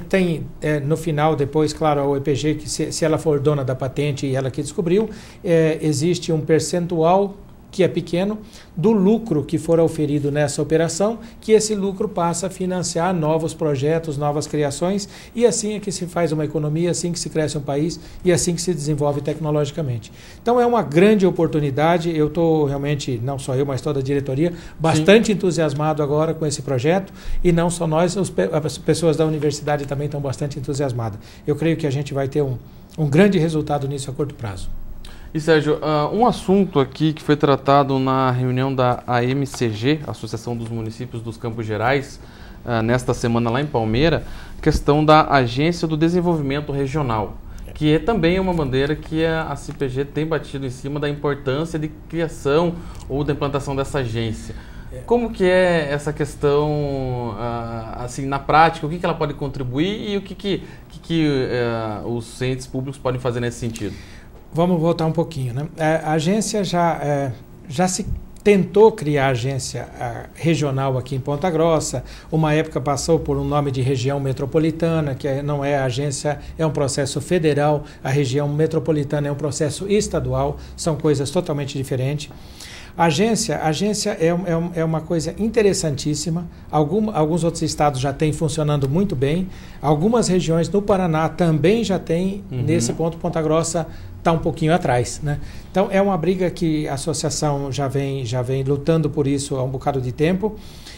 Tem no final, depois, claro, a UEPG, que se ela for dona da patente e ela que descobriu, existe um percentual que é pequeno, do lucro que for oferido nessa operação, que esse lucro passa a financiar novos projetos, novas criações, e assim é que se faz uma economia, assim que se cresce um país e assim que se desenvolve tecnologicamente. Então é uma grande oportunidade, eu estou realmente, não só eu, mas toda a diretoria, bastante entusiasmado agora com esse projeto, e não só nós, as pessoas da universidade também estão bastante entusiasmadas. Eu creio que a gente vai ter um grande resultado nisso a curto prazo. E Sérgio, um assunto aqui que foi tratado na reunião da AMCG, Associação dos Municípios dos Campos Gerais, nesta semana lá em Palmeira, questão da Agência do Desenvolvimento Regional, que é também uma bandeira que a CPG tem batido em cima da importância de criação ou da implantação dessa agência. Como que é essa questão, assim, na prática, o que ela pode contribuir e o que os entes públicos podem fazer nesse sentido? Vamos voltar um pouquinho, né? A agência já se tentou criar agência regional aqui em Ponta Grossa. Uma época passou por um nome de região metropolitana, que não é agência, é um processo federal. A região metropolitana é um processo estadual, são coisas totalmente diferentes. A agência é uma coisa interessantíssima. Alguns outros estados já têm funcionando muito bem. Algumas regiões no Paraná também já têm. Nesse ponto, Ponta Grossa está um pouquinho atrás, né? Então, é uma briga que a associação já vem lutando por isso há um bocado de tempo.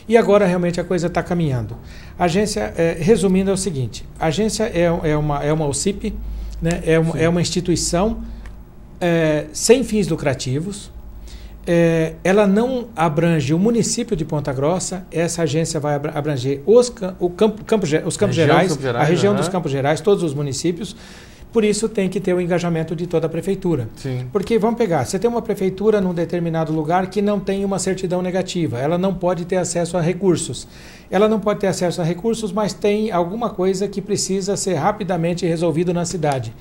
E agora, realmente, a coisa está caminhando. A agência, resumindo, é o seguinte. A agência é uma OCIP, né? É uma instituição sem fins lucrativos. ela não abrange o município de Ponta Grossa, essa agência vai abranger os Campos Gerais, a região dos Campos Gerais, todos os municípios. Por isso tem que ter o engajamento de toda a prefeitura. Sim. Porque, vamos pegar, você tem uma prefeitura num determinado lugar que não tem uma certidão negativa, ela não pode ter acesso a recursos. Ela não pode ter acesso a recursos, mas tem alguma coisa que precisa ser rapidamente resolvido na cidade.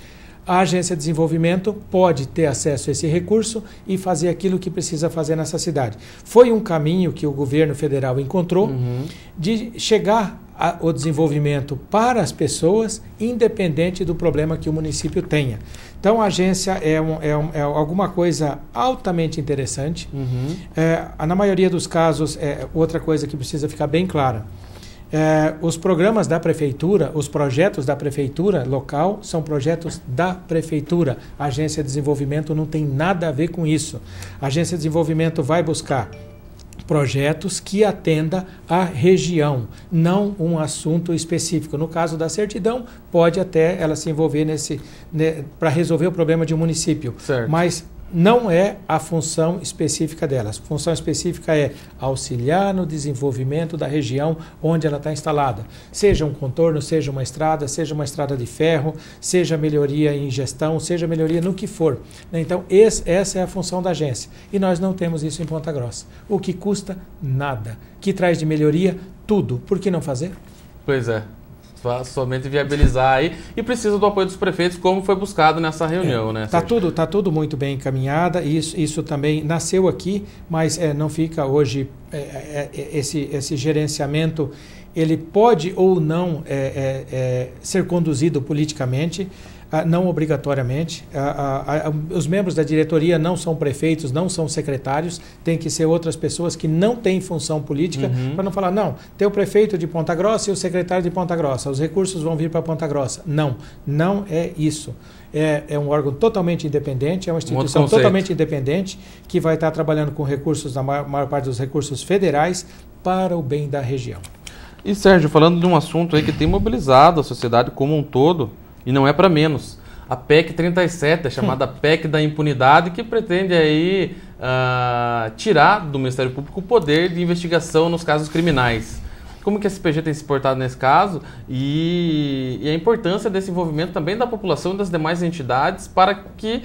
A Agência de Desenvolvimento pode ter acesso a esse recurso e fazer aquilo que precisa fazer nessa cidade. Foi um caminho que o governo federal encontrou de chegar ao desenvolvimento para as pessoas, independente do problema que o município tenha. Então, a agência é alguma coisa altamente interessante. Na maioria dos casos, outra coisa que precisa ficar bem clara. Os programas da prefeitura, os projetos da prefeitura local são projetos da prefeitura. A Agência de Desenvolvimento não tem nada a ver com isso. A Agência de Desenvolvimento vai buscar projetos que atenda à região, não um assunto específico. No caso da certidão, pode até ela se envolver para resolver o problema de um município. Certo. Mas não é a função específica delas. A função específica é auxiliar no desenvolvimento da região onde ela está instalada. Seja um contorno, seja uma estrada de ferro, seja melhoria em gestão, seja melhoria no que for. Então, essa é a função da agência. E nós não temos isso em Ponta Grossa. O que custa? Nada. Que traz de melhoria? Tudo. Por que não fazer? Pois é. Somente viabilizar aí, e precisa do apoio dos prefeitos, como foi buscado nessa reunião, né? Tá tudo muito bem encaminhado, isso também nasceu aqui, mas não fica hoje, esse gerenciamento, ele pode ou não ser conduzido politicamente, não obrigatoriamente. Os membros da diretoria não são prefeitos, não são secretários, tem que ser outras pessoas que não têm função política, para não falar, não, tem o prefeito de Ponta Grossa e o secretário de Ponta Grossa, os recursos vão vir para Ponta Grossa. Não é isso. É um órgão totalmente independente, é uma instituição totalmente independente, que vai estar trabalhando com recursos, na maior parte dos recursos federais, para o bem da região. E Sérgio, falando de um assunto aí que tem mobilizado a sociedade como um todo, e não é para menos. A PEC 37, a chamada PEC da impunidade, que pretende aí tirar do Ministério Público o poder de investigação nos casos criminais. Como que a CPG tem se portado nesse caso e a importância desse envolvimento também da população e das demais entidades para que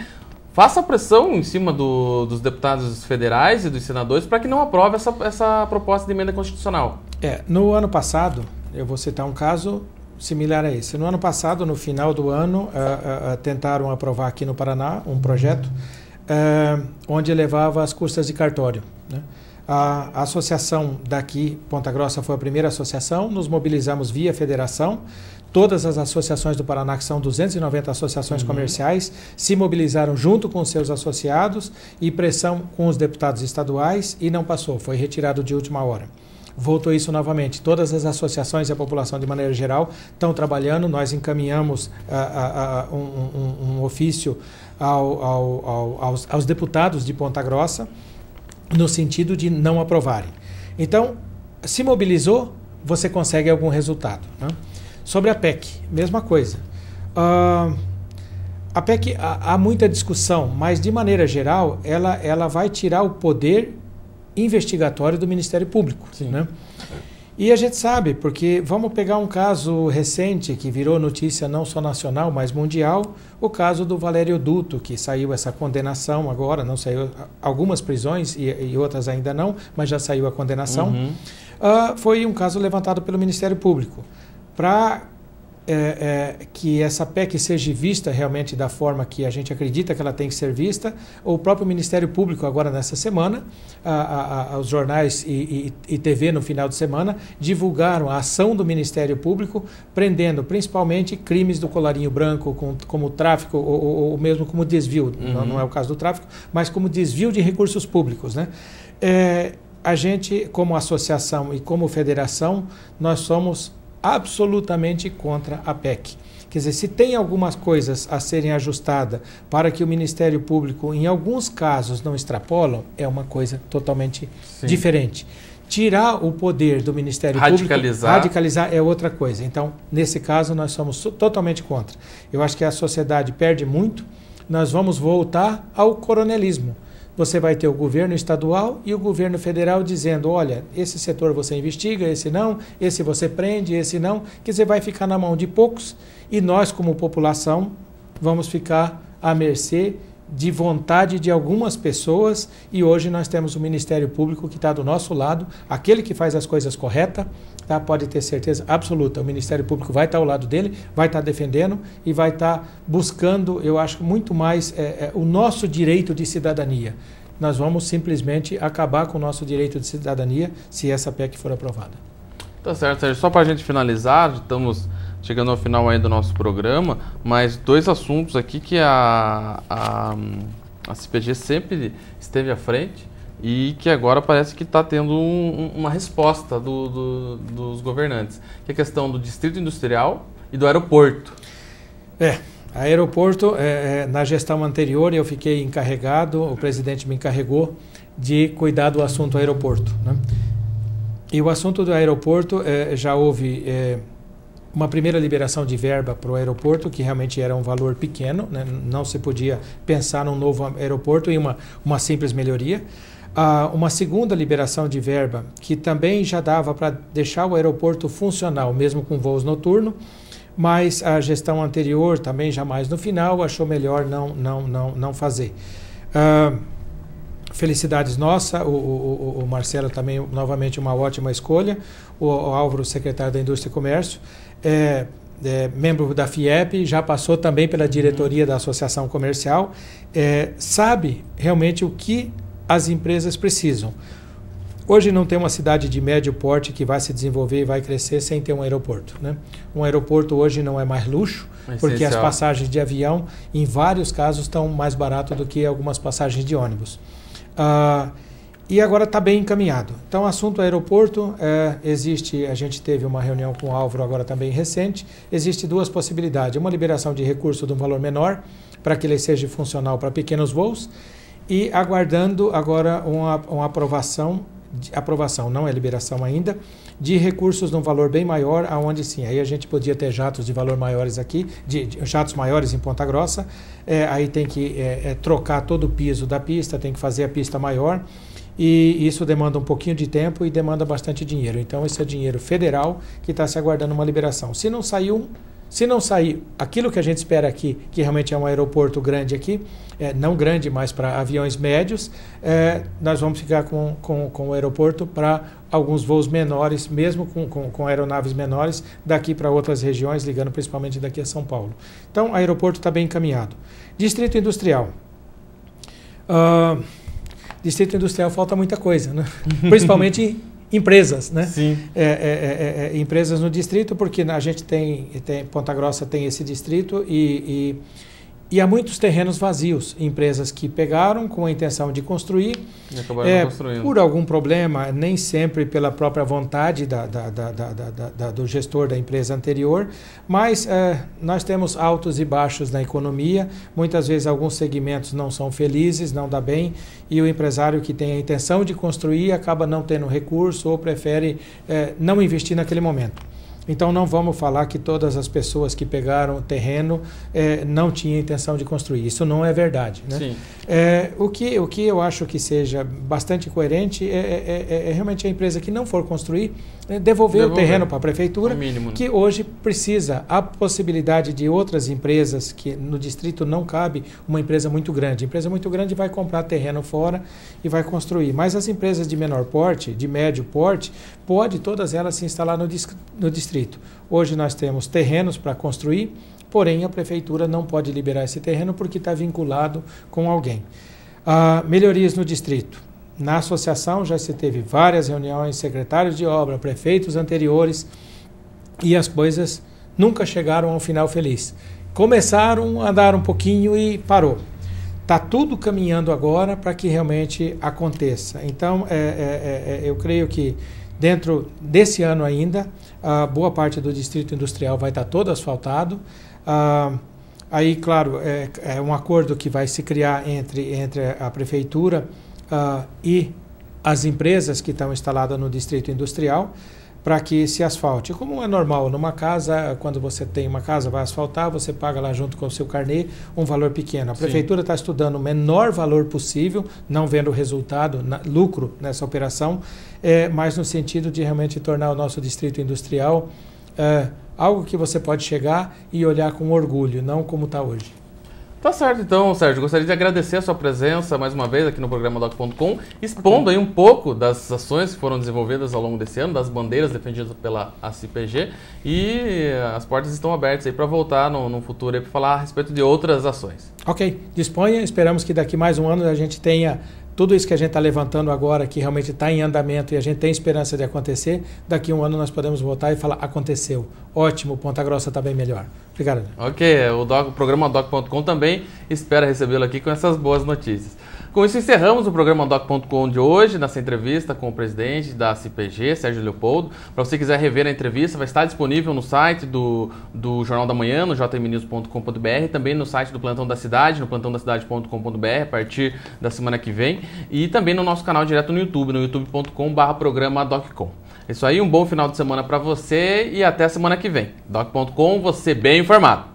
faça pressão em cima dos deputados federais e dos senadores para que não aprove essa proposta de emenda constitucional? No ano passado, eu vou citar um caso similar a esse. No ano passado, no final do ano, tentaram aprovar aqui no Paraná um projeto onde elevava as custas de cartório, né? A associação daqui, Ponta Grossa, foi a primeira associação, nos mobilizamos via federação, todas as associações do Paraná, que são 290 associações comerciais, se mobilizaram junto com seus associados e pressão com os deputados estaduais e não passou, foi retirado de última hora. Voltou isso novamente. Todas as associações e a população, de maneira geral, estão trabalhando. Nós encaminhamos um ofício aos deputados de Ponta Grossa, no sentido de não aprovarem. Então, se mobilizou, você consegue algum resultado, né? Sobre a PEC, mesma coisa. A PEC, há muita discussão, mas, de maneira geral, ela vai tirar o poder investigatório do Ministério Público, né? E a gente sabe, porque vamos pegar um caso recente que virou notícia não só nacional, mas mundial, o caso do Valério Duto, que saiu essa condenação agora, não saiu algumas prisões e outras ainda não, mas já saiu a condenação. Foi um caso levantado pelo Ministério Público. Para que essa PEC seja vista realmente da forma que a gente acredita que ela tem que ser vista, o próprio Ministério Público, agora nessa semana, os jornais e TV no final de semana, divulgaram a ação do Ministério Público, prendendo principalmente crimes do colarinho branco, como tráfico ou mesmo como desvio, não é o caso do tráfico, mas como desvio de recursos públicos, né? A gente, como associação e como federação, nós somos absolutamente contra a PEC. Quer dizer, se tem algumas coisas a serem ajustadas para que o Ministério Público, em alguns casos, não extrapolam, é uma coisa totalmente diferente. Tirar o poder do Ministério Público, radicalizar é outra coisa. Então, nesse caso, nós somos totalmente contra. Eu acho que a sociedade perde muito, nós vamos voltar ao coronelismo. você vai ter o governo estadual e o governo federal dizendo, olha, esse setor você investiga, esse não, esse você prende, esse não, quer dizer, vai ficar na mão de poucos e nós, como população, vamos ficar à mercê de vontade de algumas pessoas e hoje nós temos o Ministério Público que está do nosso lado, aquele que faz as coisas corretas, tá? Pode ter certeza absoluta, o Ministério Público vai estar ao lado dele, vai estar defendendo e vai estar buscando, eu acho, muito mais o nosso direito de cidadania. Nós vamos simplesmente acabar com o nosso direito de cidadania se essa PEC for aprovada. Tá certo, Sérgio. Só para a gente finalizar, estamos chegando ao final aí do nosso programa, mas 2 assuntos aqui que a CPG sempre esteve à frente e que agora parece que está tendo uma resposta dos governantes, que é a questão do Distrito Industrial e do aeroporto. Aeroporto, na gestão anterior eu fiquei encarregado, o presidente me encarregou de cuidar do assunto aeroporto, né? E o assunto do aeroporto, já houve uma primeira liberação de verba para o aeroporto, que realmente era um valor pequeno, né? Não se podia pensar num novo aeroporto e uma simples melhoria. Uma segunda liberação de verba, que também já dava para deixar o aeroporto funcional, mesmo com voos noturnos, mas a gestão anterior, também já mais no final, achou melhor não fazer. Felicidades nossa, o Marcelo também, novamente, uma ótima escolha, o Álvaro, secretário da Indústria e Comércio, membro da FIEP, já passou também pela diretoria da Associação Comercial, sabe realmente o que as empresas precisam. Hoje não tem uma cidade de médio porte que vai se desenvolver e vai crescer sem ter um aeroporto, né? Um aeroporto hoje não é mais luxo, porque as passagens de avião, em vários casos, estão mais baratas do que algumas passagens de ônibus. E agora está bem encaminhado. Então, o assunto aeroporto, existe, a gente teve uma reunião com o Álvaro agora também recente, existe 2 possibilidades, uma liberação de recurso de um valor menor, para que ele seja funcional para pequenos voos, e aguardando agora uma aprovação, não é liberação ainda, de recursos de um valor bem maior, aonde sim, aí a gente podia ter jatos de valor maiores aqui, de jatos maiores em Ponta Grossa, aí tem que trocar todo o piso da pista, tem que fazer a pista maior, e isso demanda um pouquinho de tempo e demanda bastante dinheiro. Então, esse é dinheiro federal que está se aguardando uma liberação. Se não sair aquilo que a gente espera aqui, que realmente é um aeroporto grande aqui, não grande, mas para aviões médios, nós vamos ficar com o aeroporto para alguns voos menores, mesmo com aeronaves menores, daqui para outras regiões, ligando principalmente daqui a São Paulo. Então, o aeroporto está bem encaminhado. Distrito Industrial. Distrito Industrial falta muita coisa, né? Principalmente empresas, né? Sim. Empresas no distrito, porque a gente tem Ponta Grossa tem esse distrito e há muitos terrenos vazios, empresas que pegaram com a intenção de construir, e acabaram construindo. Por algum problema, nem sempre pela própria vontade do gestor da empresa anterior, mas nós temos altos e baixos na economia, muitas vezes alguns segmentos não são felizes, não dá bem, e o empresário que tem a intenção de construir acaba não tendo recurso ou prefere não investir naquele momento. Então, não vamos falar que todas as pessoas que pegaram o terreno não tinham intenção de construir. Isso não é verdade, né? Sim. O que eu acho que seja bastante coerente é realmente a empresa que não for construir, devolver o terreno para a prefeitura, mínimo, né? Que hoje precisa a possibilidade de outras empresas, que no distrito não cabe uma empresa muito grande. A empresa muito grande vai comprar terreno fora e vai construir. Mas as empresas de menor porte, de médio porte, pode todas elas se instalar no distrito. Hoje nós temos terrenos para construir, porém a prefeitura não pode liberar esse terreno porque está vinculado com alguém. Melhorias no distrito. Na associação já se teve várias reuniões, secretários de obra, prefeitos anteriores, e as coisas nunca chegaram ao final feliz. Começaram a andar um pouquinho e parou. Está tudo caminhando agora para que realmente aconteça. Então, eu creio que dentro desse ano ainda, boa parte do distrito industrial vai estar todo asfaltado. Aí, claro, é um acordo que vai se criar entre a prefeitura e as empresas que estão instaladas no distrito industrial. para que se asfalte. Como é normal, numa casa, quando você tem uma casa, vai asfaltar, você paga lá junto com o seu carnê um valor pequeno. A prefeitura está estudando o menor valor possível, não vendo resultado, lucro nessa operação, mas no sentido de realmente tornar o nosso distrito industrial algo que você pode chegar e olhar com orgulho, não como está hoje. Tá certo, então, Sérgio. Gostaria de agradecer a sua presença mais uma vez aqui no programa Doc.com, expondo aí um pouco das ações que foram desenvolvidas ao longo desse ano, das bandeiras defendidas pela ACPG, e as portas estão abertas aí para voltar no futuro para falar a respeito de outras ações. Ok, disponha. Esperamos que daqui mais um ano a gente tenha tudo isso que a gente está levantando agora, que realmente está em andamento e a gente tem esperança de acontecer. Daqui a um ano nós podemos voltar e falar, aconteceu. Ótimo, Ponta Grossa está bem melhor. Obrigado. Ok, o programa Doc.com também espera recebê-lo aqui com essas boas notícias. Com isso, encerramos o programa Doc.com de hoje, nessa entrevista com o presidente da CPG, Sérgio Leopoldo. Para você quiser rever a entrevista, vai estar disponível no site do Jornal da Manhã, no jmnews.com.br, também no site do Plantão da Cidade, no plantãodacidade.com.br, a partir da semana que vem, e também no nosso canal direto no YouTube, no youtube.com/programa Doc.com. É isso aí, um bom final de semana para você e até a semana que vem. Doc.com, você bem informado.